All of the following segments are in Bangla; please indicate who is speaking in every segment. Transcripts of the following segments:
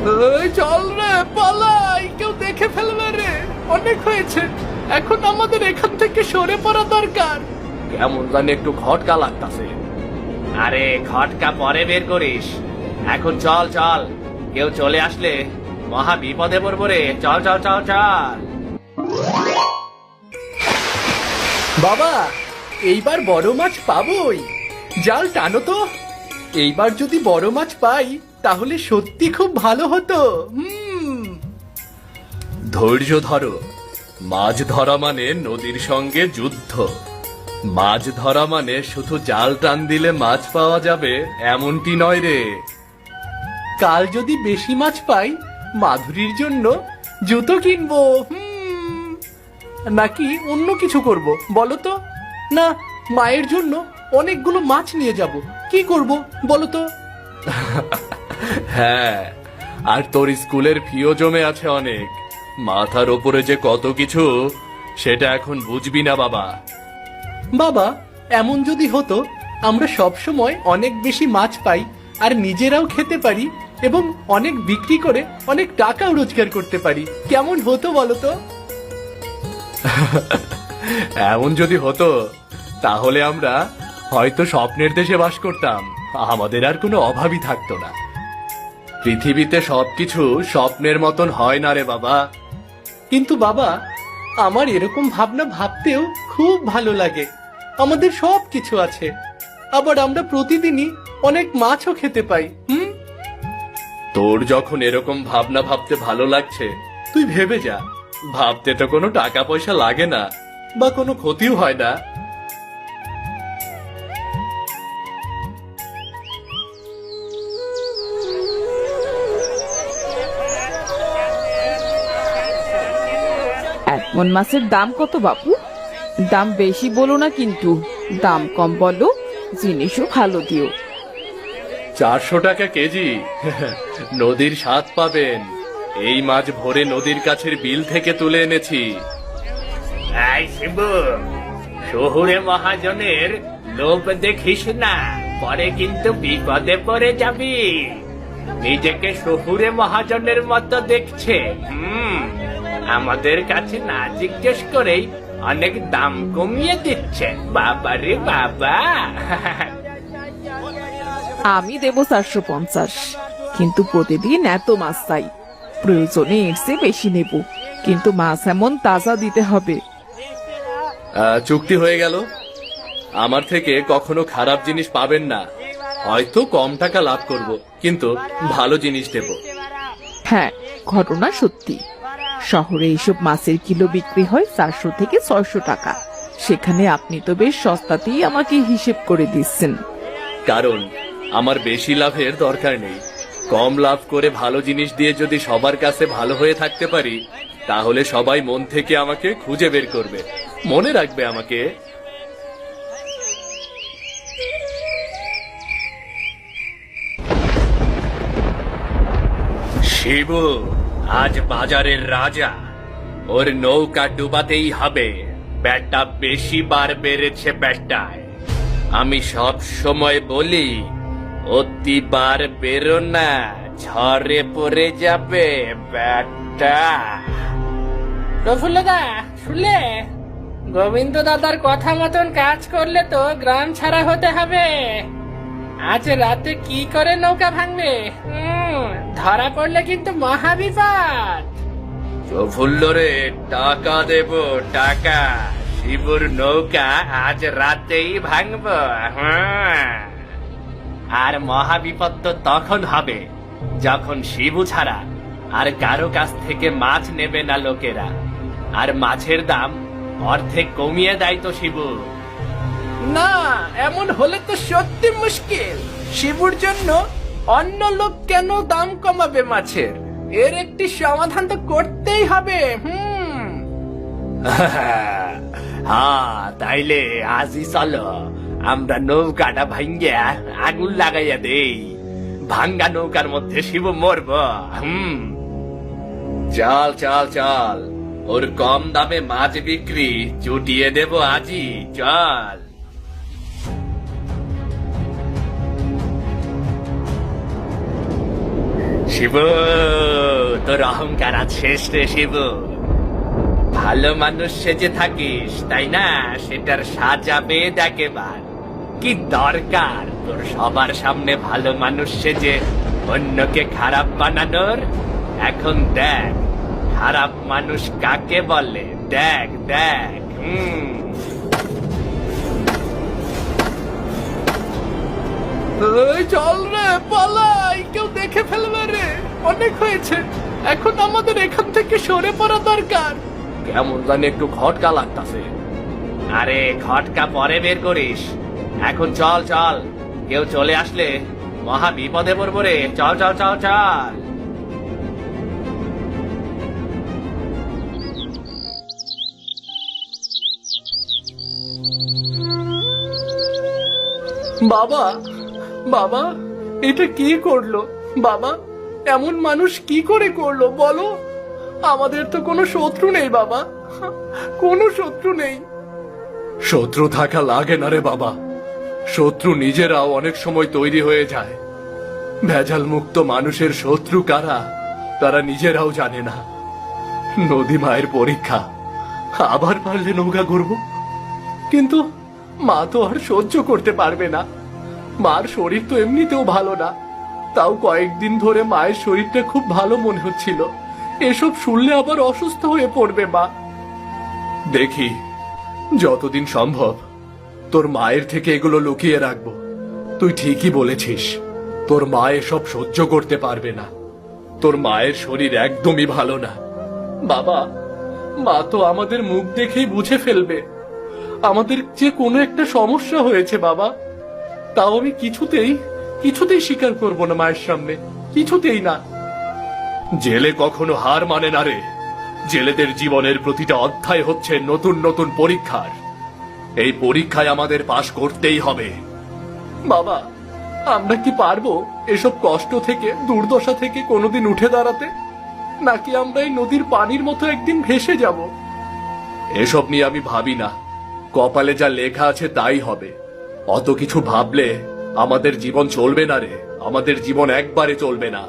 Speaker 1: এই চল রে, পালাই, কেউ দেখে ফেলবে রে। অনেক হয়েছে, এখন আমাদের এখান থেকে সরে পড়া দরকার। কেমন জানি একটু খটকা লাগতাছে। আরে খটকা পরে বের করিস, এখন চল চল, কেউ চলে আসলে মহা বিপদে পড়বো রে। চল চল চল চল। বাবা, এইবার বড় মাছ পাবোই। জাল টানো তো। এইবার যদি বড় মাছ পাই তাহলে সত্যি খুব ভালো হতো। ধৈর্য ধরো। মাছ ধরা মানে নদীর সঙ্গে যুদ্ধ। মাছ ধরা মানে শুধু জাল টান দিলে মাছ পাওয়া যাবে এমনটি নয় রে। কাল যদি বেশি মাছ পাই, মাধুরীর জন্য জুতো কিনবো। নাকি অন্য কিছু করব বলো তো? না, মায়ের জন্য অনেকগুলো মাছ নিয়ে যাব। কি করব বলো তো? হ্যাঁ, আর তোর স্কুলের ফিও জমে আছে অনেক। মাথার ওপরে যে কত কিছু, সেটা এখন বুঝবি না বাবা। বাবা, এমন যদি হতো আমরা সব সময় অনেক বেশি মাছ পাই আর নিজেরাও খেতে পারি এবং অনেক বিক্রি করে অনেক টাকাও রোজগার করতে পারি, কেমন হতো বলো তো? এমন যদি হতো তাহলে আমরা হয়তো স্বপ্নের দেশে বাস করতাম। আমাদের আর কোনো অভাবই থাকতো না। পৃথিবীতে সবকিছু স্বপ্নের মতন হয় না রে বাবা। কিন্তু বাবা, আমার এরকম ভাবনা ভাবতেও খুব ভালো লাগে। আমাদের সব কিছু আছে, আবার আমরা প্রতিদিনই অনেক মাছও খেতে পাই। তোর যখন এরকম ভাবনা ভাবতে ভালো লাগছে, তুই ভেবে যা। ভাবতে তো কোনো টাকা পয়সা লাগে না বা কোনো ক্ষতিও হয় না।
Speaker 2: এক মন মাছের দাম কত বাপু? দাম বেশি বলো না কিন্তু, দাম কম বলো, জিনিসও ভালো দিও।
Speaker 1: 400 টাকা কেজি। নদীর স্বাদ পাবেন। এই মাছ ভোরে নদীর কাছের বিল থেকে তুলে এনেছি। এই শিবু, শহুরে মহাজনের লোভ দেখিস না, পরে কিন্তু বিপদে পড়ে যাবি। নিজেকে শহুরে মহাজনের মতো দেখছে। আমাদের কাছে না জিজ্ঞেস করেই অনেক দাম কমিয়ে দিচ্ছে। বাবারে বাবা।
Speaker 2: আমি দেবো 450, কিন্তু প্রতিদিন এত মাছ চাই। প্রয়োজনে এর চেয়ে বেশি নেব, কিন্তু মাছ এমন তাজা দিতে হবে।
Speaker 1: চুক্তি হয়ে গেল। আমার থেকে কখনো খারাপ জিনিস পাবেন না। হয়তো কম টাকা লাভ করব, কিন্তু ভালো জিনিস দেব।
Speaker 2: হ্যাঁ, ঘটনা সত্যি। শহরে এইসব মাছের কিলো বিক্রি হয় 400 থেকে 600 টাকা। সেখানে আপনি তো বেশ সস্তাতেই আমাকে হিসেব করে দিচ্ছেন।
Speaker 1: কারণ আমার বেশি লাভের দরকার নেই। কম লাভ করে ভালো জিনিস দিয়ে যদি সবার কাছে ভালো হয়ে থাকতে পারি, তাহলে সবাই মন থেকে আমাকে খুঁজে বের করবে, মনে রাখবে আমাকে। শিবু আজ বাজারের রাজা। ওর নৌকা ডুবাতেই হবে। ব্যাটটা বেশি বার বেড়েছে ব্যাটটায়। আমি সব সময় বলি, অতিবার বেরো না, ঝড়ে পড়ে যাবে ব্যাটটা।
Speaker 3: প্রফুল্লদা, শুনলে? গোবিন্দ দাদার কথা মতন কাজ করলে তো গ্রাম ছাড়া হতে হবে। আজ রাতে কি করে নৌকা ভাঙবে? ধরা পড়লে কিন্তু মহাবিপদ।
Speaker 1: প্রফুল্ল রে, টাকা দেব টাকা। শিবুর নৌকা আজ রাতেই ভাঙবো। আর মহাবিপদ তো তখন হবে যখন শিবু ছাড়া আর কারো কাছ থেকে মাছ নেবে না লোকেরা, আর মাছের দাম অর্ধেক কমিয়ে দেয় তো শিবু।
Speaker 3: না, এমন হলে তো সত্যি মুশকিল। শিবুর জন্য অন্য লোক কেন দাম কমাবে মাছের? এর একটি সমাধান তো করতেই হবে।
Speaker 1: হ্যাঁ, তাইলে আজই চলো আমরা নৌকাটা ভাঙ্গিয়া আগুন লাগাইয়া দেই। ভাঙ্গা নৌকার মধ্যে শিব মরব। চল চল চল, ওর কম দামে মাছ বিক্রি চুটিয়ে দেব আজই। চল। শিব, তোর অহংকার আজ শেষ রে শিব। ভালো মানুষ সেজে থাকিস তাই না, সেটার সাজাবে একেবার। কি দরকার তোর সবার সামনে ভালো মানুষ সেজে অন্যকে খারাপ বানানোর? এখন দেখ খারাপ মানুষ কাকে বলে, দেখ দেখ। চল রে পালাই, কেউ দেখে ফেলবে রে। অনেক হয়েছে, এখন আমাদের এখান থেকে সরে পড়া দরকার। কেমন জানি একটু খটকা লাগতাছে। আরে খটকা পরে বের করিস, এখন চল চল। কেউ চলে আসলে মহা বিপদে পড়বো রে। চল চল চল চল। বাবা, বাবা, এটা কি করলো বাবা? এমন মানুষ কি করে করলো বলো? আমাদের তো কোনো শত্রু নেই বাবা, কোনো শত্রু নেই। শত্রু থাকা লাগে না রে বাবা, শত্রু নিজেরাও অনেক সময় তৈরি হয়ে যায়। ভেজাল মুক্ত মানুষের শত্রু কারা তারা নিজেরাও জানে না। নদী মায়ের পরীক্ষা, আবার পারলে নৌকা ঘুরবো। কিন্তু মা তো আর সহ্য করতে পারবে না। মার শরীর তো এমনিতেও ভালো না, তাও কয়েকদিন ধরে মায়ের শরীরটা খুব ভালো মনে হচ্ছিল। এসব শুনলে আবার অসুস্থ হয়ে পড়বে মা। দেখি যতদিন সম্ভব তোর মায়ের থেকে এগুলো লুকিয়ে রাখবো। তুই ঠিকই বলেছিস, তোর মা এসব সহ্য করতে পারবে না। তোর মায়ের শরীর একদমই ভালো না। বাবা, মা তো আমাদের মুখ দেখেই বুঝে ফেলবে আমাদের যে কোনো একটা সমস্যা হয়েছে বাবা। তাও আমি কিছুতেই স্বীকার করব না মায়ের সামনে, কিছুতেই না। জেলে কখনো হার মানে না রে। জেলেদের জীবনের প্রতিটা অধ্যায় হচ্ছে নতুন নতুন পরীক্ষার। এই পরীক্ষায় আমাদের পাশ করতেই হবে। বাবা, আমরা কি পারবো এসব কষ্ট থেকে, দুর্দশা থেকে কোনোদিন উঠে দাঁড়াতে? নাকি আমরা এই নদীর পানির মতো একদিন ভেসে যাব? এসব নিয়ে আমি ভাবি না, কপালে যা লেখা আছে তাই হবে। অত কিছু ভাবলে আমাদের জীবন চলবে না রে, আমাদের জীবন একবারে চলবে না।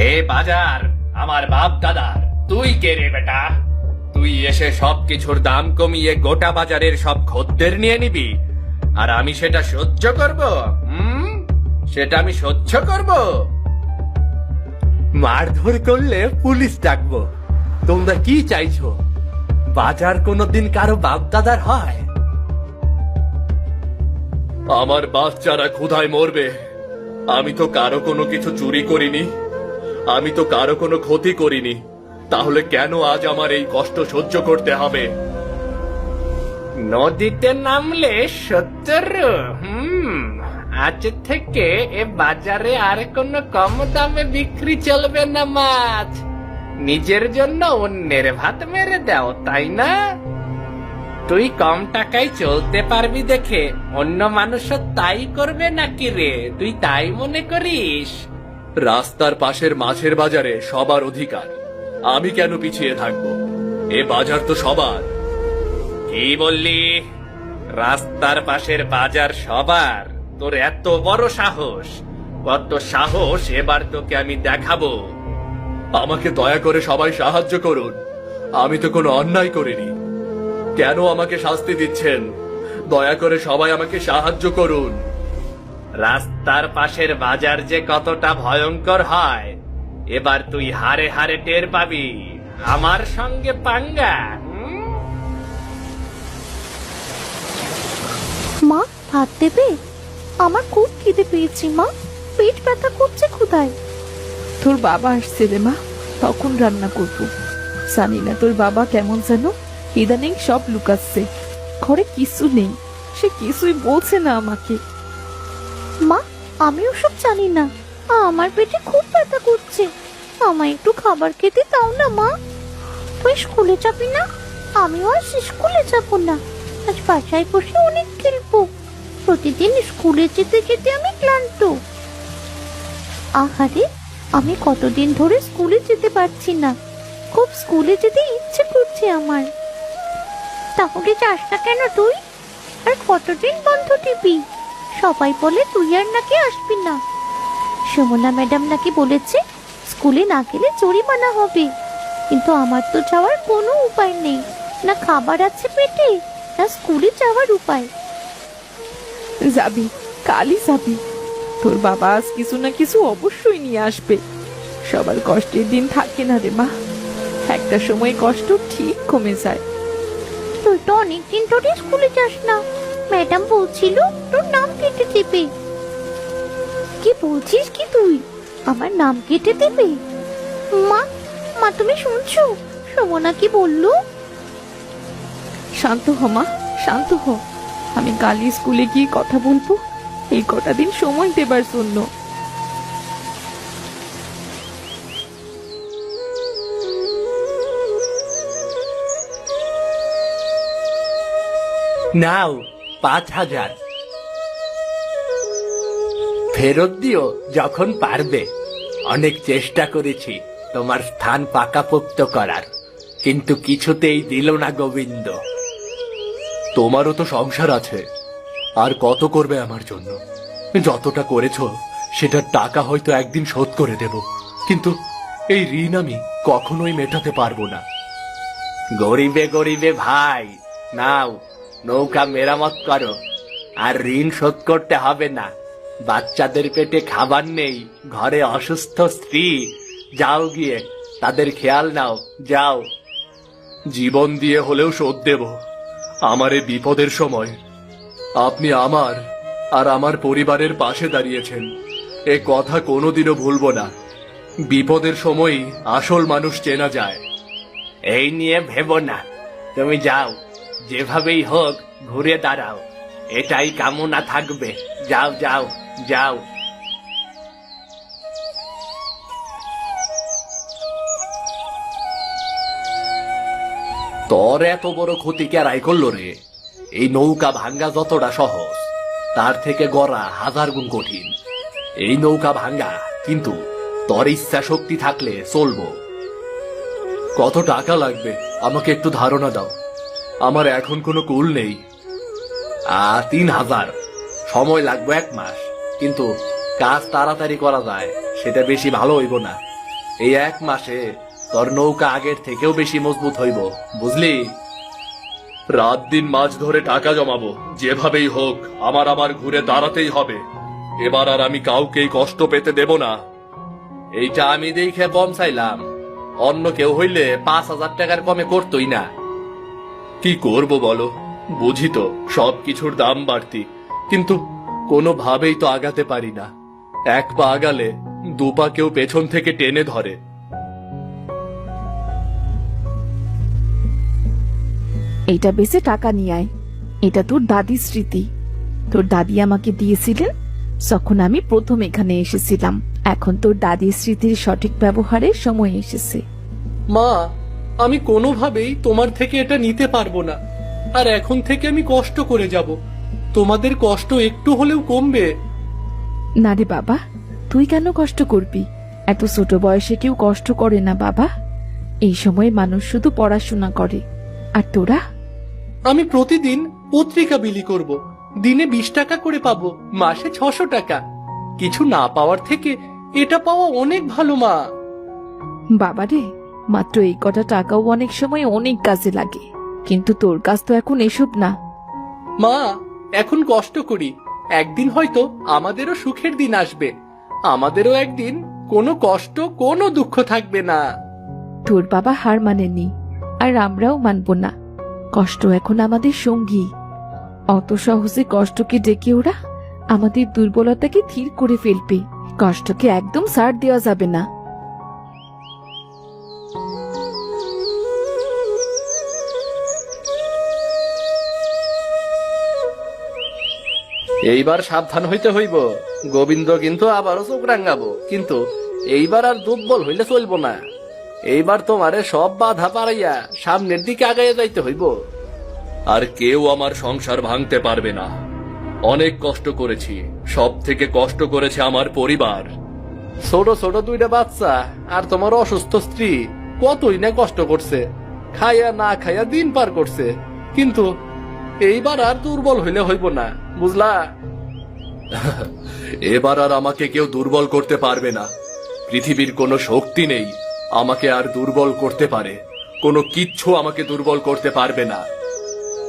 Speaker 1: এ বাজার আমার বাপ দাদার, তুই কে রে বেটা? তুই এসে সবকিছুর দাম কমিয়ে গোটা বাজারের সব খদ্দের নিয়ে নিবি, আর আমি সেটা সহ্য করব? সেটা আমি সহ্য করব? মারধর করলে পুলিশ ডাকবো। তোমরা কি চাইছো? বাজার কোনোদিন কারো বাপ দাদার হয়? আমার বাচ্চারা ক্ষুধায় মরবে। আমি তো কারো কোনো কিছু চুরি করিনি, আমি তো কারো কোনো ক্ষতি করিনি। তাহলে কেন আজ আমার এই কষ্ট সহ্য করতে হবে? নদীতে নামলে শত্রু। আজ থেকে এ বাজারে আর কোনো কম দামে বিক্রি চলবে না মাছ। নিজের জন্য অন্যের ভাত মেরে দাও, তাই না? তুই কম টাকায় চলতে পারবি দেখে অন্য মানুষও তাই করবে নাকি রে? তুই তাই মনে করিস? রাস্তার পাশের মাছের বাজারে সবার অধিকার, আমি কেন পিছিয়ে থাকবো? এ বাজার তো সবার। কি বললি? রাস্তার পাশের বাজার সবার? তোর এত বড় সাহস! কত সাহস! এবার তোকে আমি দেখাবো। আমাকে দয়া করে সবাই সাহায্য করুন, আমি তো কোনো অন্যায় করিনি। কেন আমাকে শাস্তি দিচ্ছেন? দয়া করে সবাই আমাকে সাহায্য করুন। রাস্তার পাশের বাজার যে কতটা ভয়ঙ্কর হয় এবার তুই হারে হারে টের পাবি। আমার সঙ্গে পাঙ্গা?
Speaker 4: মা, ভাত দেবে? আমার খুব খিদে পেয়েছি মা, পেট ব্যথা করছে ক্ষুধায়।
Speaker 2: তোর বাবা আসছে রে মা, তখন রান্না করবো। জানি না তোর বাবা কেমন যেন ইদানিং সব লুকাচ্ছে। ঘরে কিছু নেই, সে কিছুই বলছে না আমাকে।
Speaker 4: মা, আমি ওসব জানি না, আমার পেটে খুব ব্যথা করছে। আমায় একটু খাবার খেতে দাও না মা। তুই স্কুলে যাবি না? আমিও আজ স্কুলে যাব না, আজ বাসায় বসে অনেক খেলবো। প্রতিদিন স্কুলে যেতে যেতে আমি ক্লান্ত। আহারে, আমি কতদিন ধরে স্কুলে যেতে পারছি না, খুব স্কুলে যেতে ইচ্ছে করছে আমার। তাহলে যাস না কেন তুই? আর কতদিন বন্ধ টিভি? সবাই বলে তুই আর নাকি আসবি না। সুমনা ম্যাডাম নাকি বলেছে স্কুলে না গেলে জরিমানা হবে, কিন্তু আমার তো যাওয়ার কোনো উপায় নেই। না খাবার আছে পেটে, না স্কুলে যাওয়ার উপায়।
Speaker 2: যাবি, কালই যাবি। তোর বাবা আজ কিছু না কিছু অবশ্যই নিয়ে আসবে। সবার কষ্টের দিন থাকে না রে মা, একটা সময় কষ্ট ঠিক কমে যায়।
Speaker 4: তুই তো অনেকদিন ধরে স্কুলে যাস না, ম্যাডাম বলছিল তোর নাম কেটে দেবে। কি বলছিস কি তুই? আমার নাম কেটে দেবে? মা, মা তুমি শুনছো সুমনা কি বললো?
Speaker 2: শান্ত হ মা, শান্ত হ। আমি কালই স্কুলে গিয়ে কথা বলবো, এই কটা দিন সময় দেবার জন্য।
Speaker 1: নাও 5,000 ফেরত দিও যখন পারবে। অনেক চেষ্টা করেছি তোমার স্থান পাকাপোক্ত করার, কিন্তু কিছুতেই দিল না গোবিন্দ। তোমারও তো সংসার আছে, আর কত করবে আমার জন্য? যতটা করেছো সেটার টাকা হয়তো একদিন শোধ করে দেব, কিন্তু এই ঋণ আমি কখনোই মেটাতে পারবো না। গরিবে গরিবে ভাই, নাও নৌকা মেরামত করো, আর ঋণ শোধ করতে হবে না। বাচ্চাদের পেটে খাবার নেই, ঘরে অসুস্থ স্ত্রী, যাও গিয়ে তাদের খেয়াল নাও, যাও। জীবন দিয়ে হলেও শোধ দেব। আমার এই বিপদের সময় আপনি আমার আর আমার পরিবারের পাশে দাঁড়িয়েছেন, এ কথা কোনোদিনও ভুলবো না। বিপদের সময়ই আসল মানুষ চেনা যায়। এই নিয়ে ভেবো না, তুমি যাও, যেভাবেই হোক ঘুরে দাঁড়াও, এটাই কামনা থাকবে। যাও যাও যাও। তোর এত বড় ক্ষতি কেরাই করলো রে? এই নৌকা ভাঙ্গা যতটা সহজ, তার থেকে গড়া 1000 গুণ কঠিন। এই নৌকা ভাঙ্গা, কিন্তু তোর ইচ্ছা শক্তি থাকলে চলবো। কত টাকা লাগবে আমাকে একটু ধারণা দাও, আমার এখন কোনো কুল নেই। 3000, সময় লাগবে 1 মাস, কিন্তু কাজ তাড়াতাড়ি করা যায়, সেটা বেশি ভালো হইব না। এই 1 মাসে তোর নৌকা আগের থেকেও বেশি মজবুত হইব, বুঝলি? রাত দিন মাছ ধরে টাকা জমাবো, যেভাবেই হোক আমার ঘুরে দাঁড়াতেই হবে। এবার আর আমি কাউকেই কষ্ট পেতে দেব না। এইটা আমি দেখে কম চাইলাম, অন্য কেউ হইলে 5000 টাকার কমে করতই না। কি করব বলো, বুঝি তো সবকিছুর দাম বাড়তি, কিন্তু কোনোভাবেই তো আগাতে পারি না। 1 পা আগালে 2 পা কেউ পেছন থেকে টেনে ধরে।
Speaker 2: এইটা বেচে টাকা নিয়ে আয়। এটা তোর দাদির স্মৃতি। তোর দাদি আমাকে দিয়েছিলেন যখন আমি প্রথম এখানে এসেছিলাম। এখন তোর দাদির স্মৃতির সঠিক ব্যবহারের সময় এসেছে।
Speaker 1: মা, আমি কোনোভাবেই তোমার থেকে এটা নিতে পারবো না, আর এখন থেকে আমি কষ্ট করে যাব। তোমাদের কষ্ট একটু হলেও কমবে।
Speaker 2: না রে বাবা, তুই কেন কষ্ট করবি? এত ছোট বয়সে কেউ কষ্ট করে না বাবা। এই সময় মানুষ শুধু পড়াশোনা করে, আর তোরা?
Speaker 1: আমি প্রতিদিন পত্রিকা বিলি করব, দিনে 20 টাকা করে পাবো, মাসে 600 টাকা। কিছু না পাওয়ার থেকে এটা পাওয়া অনেক ভালো মা।
Speaker 2: বাবা রে, মাত্র এই কটা টাকাও অনেক সময় অনেক কাজে লাগে, কিন্তু তোর কাজ তো এখন এসব না।
Speaker 1: মা, এখন কষ্ট করি, একদিন হয়তো আমাদেরও সুখের দিন আসবে। আমাদেরও একদিন কোনো কষ্ট, কোনো দুঃখ থাকবে না।
Speaker 2: তোর বাবা হার মানেনি, আর আমরাও মানব না। কষ্ট এখন আমাদের সঙ্গী। অত সহজে কষ্টকে ডেকে ওরা আমাদের দুর্বলতাকে ধীর করে ফেলবে। কষ্টকে একদম ছাড় দেওয়া যাবে না।
Speaker 1: এইবার সাবধান হইতে হইব। গোবিন্দ কিন্তু আবারও চোখ রাঙাবো, কিন্তু এইবার আর দুর্বল হইলে চলব না। এইবার তোমারে সব বাধা পারাইয়া সামনের দিকে আগাইয়া যাইতে হইব। আর কেউ আমার সংসার ভাঙতে পারবে না। অনেক কষ্ট করেছি, সব থেকে কষ্ট করেছে আমার পরিবার। ছোট ছোট 2টা বাচ্চা আর তোমার অসুস্থ স্ত্রী কতই না কষ্ট করছে, খাইয়া না খাইয়া দিন পার করছে, কিন্তু এইবার আর দুর্বল হইলে হইব না, বুঝলা? এবার আর আমাকে কেউ দুর্বল করতে পারবে না। পৃথিবীর কোনো শক্তি নেই আমাকে আর দুর্বল করতে পারে। কোনো কিচ্ছু আমাকে দুর্বল করতে পারবে না।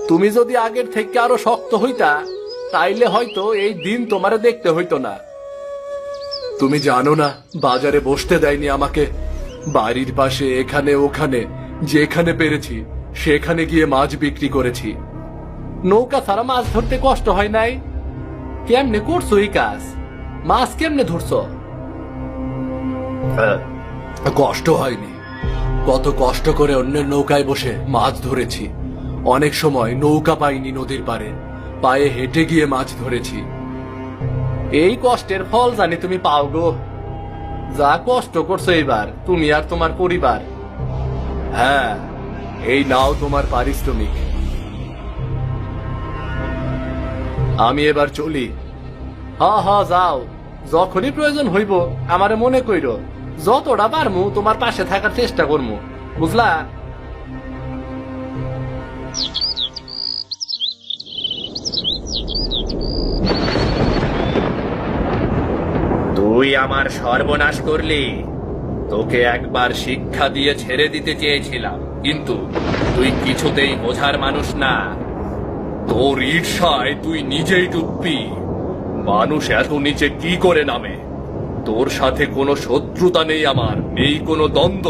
Speaker 1: তুমি যদি আগের থেকে আরো শক্ত হইতা, তাইলে হয়তো এই দিন তোমারে দেখতে হইতো না। তুমি জানো না, বাজারে বসতে দেয়নি আমাকে। বাড়ির পাশে এখানে ওখানে যেখানে পেরেছি সেখানে গিয়ে মাছ বিক্রি করেছি। নৌকা ছাড়া মাছ ধরতে কষ্ট হয় নাই? কেমনে করছো এই কাজ? মাছ কেমনে ধরছো? কষ্ট হয়নি। কত কষ্ট করে অন্যের নৌকায় বসে মাছ ধরেছি। অনেক সময় নৌকা পাইনি নদীর পারে, পায়ে হেঁটে গিয়ে মাছ ধরেছি। এই কষ্টের ফল জানি তুমি পাও গো। যা কষ্ট করছো এবার তুমি আর তোমার পরিবার। হ্যাঁ, এই নাও তোমার পারিশ্রমিক। আমি এবার চলি। হা যাও, যখনই প্রয়োজন হইব আমারে মনে কইরো। যতটা পারমু তোমার পাশে থাকার চেষ্টা করমু, বুঝলা? তুই আমার সর্বনাশ করলি। তোকে একবার শিক্ষা দিয়ে ছেড়ে দিতে চেয়েছিলাম, কিন্তু তুই কিছুতেই বোঝার মানুষ না। তোর ঈর্ষায় তুই নিজেই ডুববি। মানুষ এত নিচে কি করে নামে? তোর সাথে কোনো শত্রুতা নেই আমার, নেই কোনো দ্বন্দ্ব।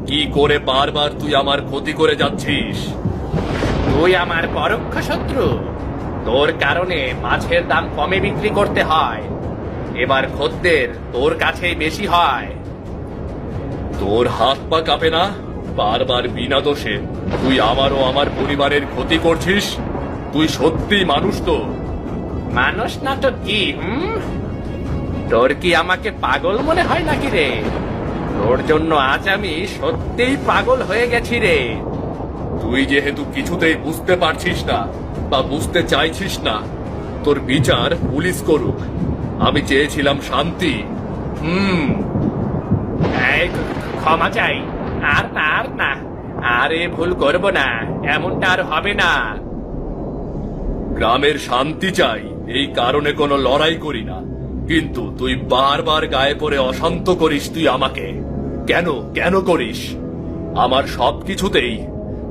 Speaker 1: কি করে বারবার তুই আমার ক্ষতি করে যাচ্ছিস? তুই আমার পরোক্ষ শত্রু। তোর কারণে মাছের দাম কমে বিক্রি করতে হয়। এবার খদ্দের তোর কাছেই বেশি হয়। তোর হাত পা কাঁপে না? বারবার বিনা দোষে তুই আমার ও আমার পরিবারের ক্ষতি করছিস। তুই সত্যি মানুষ তো? মানুষ না তো কি? তোর কি আমাকে পাগল মনে হয় নাকি রে? তোর জন্য আজ আমি সত্যিই পাগল হয়ে গেছি রে। তুই যেহেতু কিছুতেই বুঝতে পারছিস না বা বুঝতে চাইছিস না, তোর বিচার পুলিশ করুক। আমি চেয়েছিলাম শান্তি। ক্ষমা চাই। আর না, আর না, আর এ ভুল করব না। এমনটা আর হবে না। গ্রামের শান্তি চাই, এই কারণে কোনো লড়াই করি না। কিন্তু তুই বারবার গায়ে পড়ে অশান্ত করিস। তুই আমাকে কেন কেন করিস? আমার সবকিছুতেই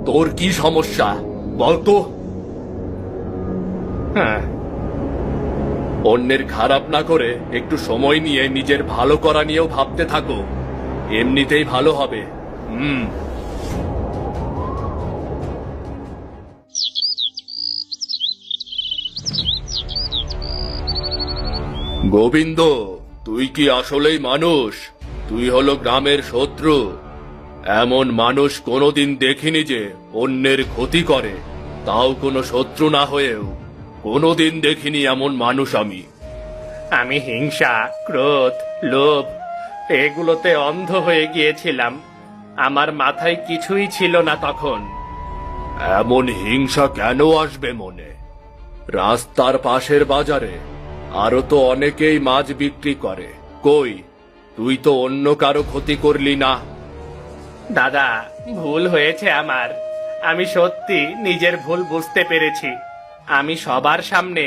Speaker 1: তোর কি সমস্যা বলতো? হ্যাঁ, অন্যের খারাপ না করে একটু সময় নিয়ে নিজের ভালো করা নিয়েও ভাবতে থাকো। এমনিতেই ভালো হবে। গোবিন্দ, তুই কি আসলেই মানুষ? তুই হলো গ্রামের শত্রু। এমন মানুষ কোনোদিন দেখিনি যে অন্যের ক্ষতি করে, তাও কোনো শত্রু না হয়েও। কোনোদিন দেখিনি এমন মানুষ আমি। আমি হিংসা, ক্রোধ, লোভ এগুলোতে অন্ধ হয়ে গিয়েছিলাম। আমার মাথায় কিছুই ছিল না তখন। এমন হিংসা কেন আসবে মনে? রাস্তার পাশের বাজারে আরো তো অনেকেই মাছ বিক্রি করে। কই, তুই তো অন্য কারো ক্ষতি করলি না। দাদা, ভুল হয়েছে আমার। আমি সত্যি নিজের ভুল বুঝতে পেরেছি। আমি সবার সামনে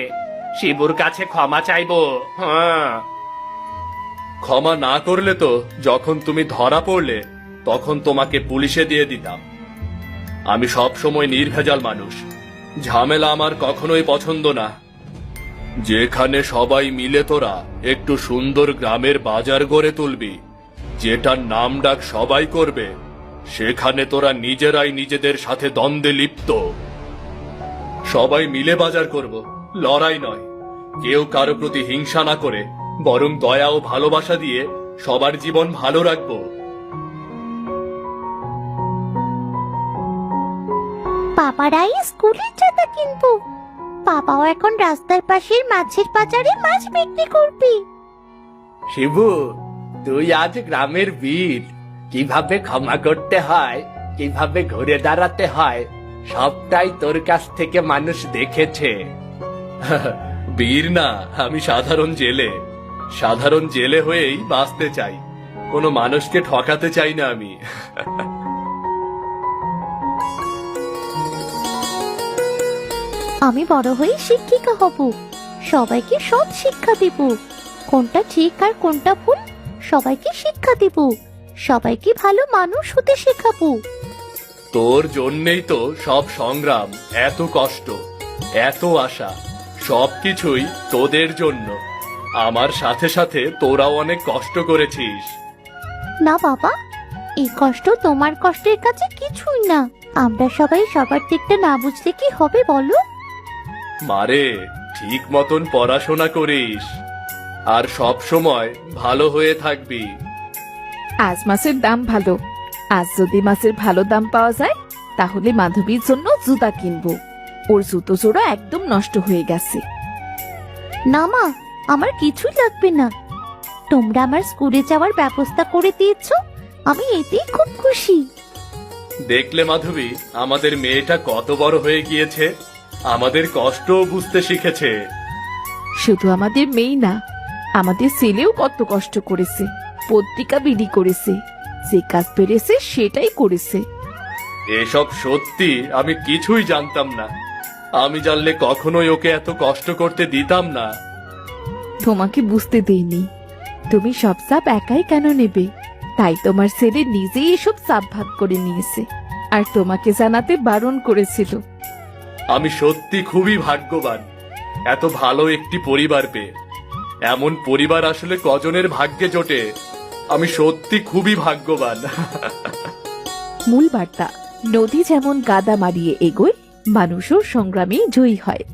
Speaker 1: শিবুর কাছে ক্ষমা চাইবো। হ্যাঁ, ক্ষমা না করলে তো যখন তুমি ধরা পড়লে তখন তোমাকে পুলিশে দিয়ে দিতাম। আমি সব সময় নির্ভেজাল মানুষ। ঝামেলা আমার কখনোই পছন্দ না। যেখানে সবাই মিলে তোরা একটু সুন্দর গ্রামের বাজার গড়ে তুলবি, যেটার নাম ডাক সবাই করবে, সেখানে তোরা নিজেরাই নিজেদের সাথে দ্বন্দ্বে লিপ্ত। সবাই মিলে বাজার করব, লড়াই নয়। কেউ কারো প্রতি হিংসা না করে বরং দয়া ও ভালোবাসা দিয়ে সবার জীবন ভালো রাখবো।
Speaker 4: বাবারাই স্কুলে যেতে, কিন্তু বাবাও এখন রাস্তার পাশের মাছের বাজারে মাছ বিক্রি করবি।
Speaker 3: শিবু, তুই আজ গ্রামের বীর। কিভাবে ক্ষমা করতে হয়, কিভাবে ঘুরে দাঁড়াতে হয়, সবটাই তোর কাছ থেকে মানুষ দেখেছে।
Speaker 1: বীর না, আমি সাধারণ জেলে। সাধারণ জেলে হয়েই বাঁচতে চাই। কোনো মানুষকে ঠকাতে চাই না আমি।
Speaker 4: আমি বড় হয়ে শিক্ষিকা হব, সবাইকে সৎ শিক্ষা দেব, কোনটা ঠিক আর কোনটা ভুল সবাইকে শিক্ষা দেব, সবাইকে ভালো মানুষ হতে শেখাবো।
Speaker 1: তোর জন্যেই তো সব সংগ্রাম, এত কষ্ট, এত আশা, সবকিছুই তোদের জন্য। আমার সাথে সাথে তোরাও অনেক কষ্ট করেছিস।
Speaker 4: না বাবা, এই কষ্ট তোমার কষ্টের কাছে কিছুই না। আমরা সবাই সবার দিকটা না বুঝলে কি হবে বলো?
Speaker 1: মারে, ঠিক মতন পড়াশোনা করিস, আর সব সময় ভালো হয়ে থাকবি।
Speaker 2: আজ মাছের দাম ভালো, আজ যদি মাছের ভালো দাম পাওয়া যায় তাহলে মাধবীর জন্য জুতা কিনবো। ওর জুতো জোড়া একদম নষ্ট হয়ে গেছে।
Speaker 4: না মা, আমার কিছুই লাগবে না। তোমরা আমার স্কুলে যাওয়ার ব্যবস্থা করে দিয়েছো, আমি এতেই খুব খুশি।
Speaker 1: দেখলে মাধবী, আমাদের মেয়েটা কত বড় হয়ে গিয়েছে, আমাদের কষ্টও বুঝতে শিখেছে।
Speaker 2: শুধু আমাদের মেয়ে না, আমাদের ছেলেও কত কষ্ট করেছে, পত্রিকা বিলি করেছে, যে কাজ পেরেছে সেটাই করেছে।
Speaker 1: এসব সত্যি আমি কিছুই জানতাম না। আমি জানলে কখনোই ওকে এত কষ্ট করতে দিতাম না।
Speaker 2: তোমাকে বুঝতে দেইনি, তুমি সব চাপ একাই কেন নেবে, তাই তোমার ছেলে নিজেই এসব চাপ ভাগ করে নিয়েছে, আর তোমাকে জানাতে বারণ করেছিল।
Speaker 1: আমি সত্যি খুবই ভাগ্যবান এত ভালো একটি পরিবার পেয়ে। এমন পরিবার আসলে কজনের ভাগ্যে জোটে। আমি সত্যি খুবই ভাগ্যবান।
Speaker 2: মূল বার্তা, নদী যেমন গাদা মারিয়ে এগোয়, মানুষও সংগ্রামে জয়ী হয়।